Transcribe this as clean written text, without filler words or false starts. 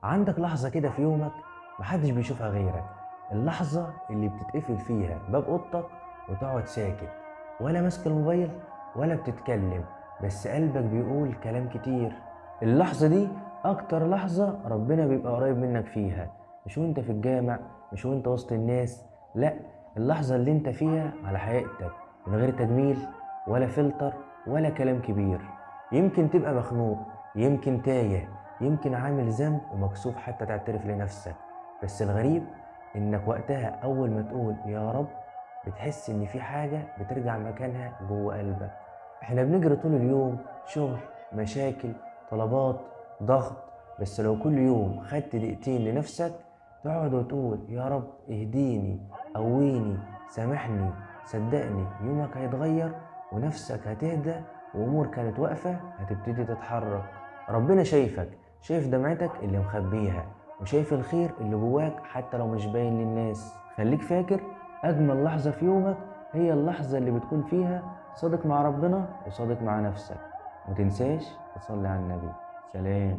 عندك لحظة كده في يومك محدش بيشوفها غيرك، اللحظة اللي بتتقفل فيها باب أوضتك وتقعد ساكت، ولا ماسك الموبايل ولا بتتكلم، بس قلبك بيقول كلام كتير. اللحظة دي أكتر لحظة ربنا بيبقى قريب منك فيها، مش وانت في الجامع، مش وانت وسط الناس، لأ، اللحظة اللي انت فيها على حقيقتك، من غير تجميل ولا فلتر ولا كلام كبير. يمكن تبقى مخنوق، يمكن تايه، يمكن عامل ذنب ومكسوف حتى تعترف لنفسك، بس الغريب انك وقتها اول ما تقول يا رب بتحس ان في حاجة بترجع مكانها جوه قلبك. احنا بنجري طول اليوم، شغل، مشاكل، طلبات، ضغط، بس لو كل يوم خدت دقيقتين لنفسك تقعد وتقول يا رب اهديني، قويني، سامحني، صدقني يومك هيتغير ونفسك هتهدى، وامور كانت واقفة هتبتدي تتحرك. ربنا شايفك، شايف دمعتك اللي مخبيها، وشايف الخير اللي جواك حتى لو مش باين للناس. خليك فاكر، أجمل لحظة في يومك هي اللحظة اللي بتكون فيها صادق مع ربنا وصادق مع نفسك. ومتنساش تصلي على النبي. سلام.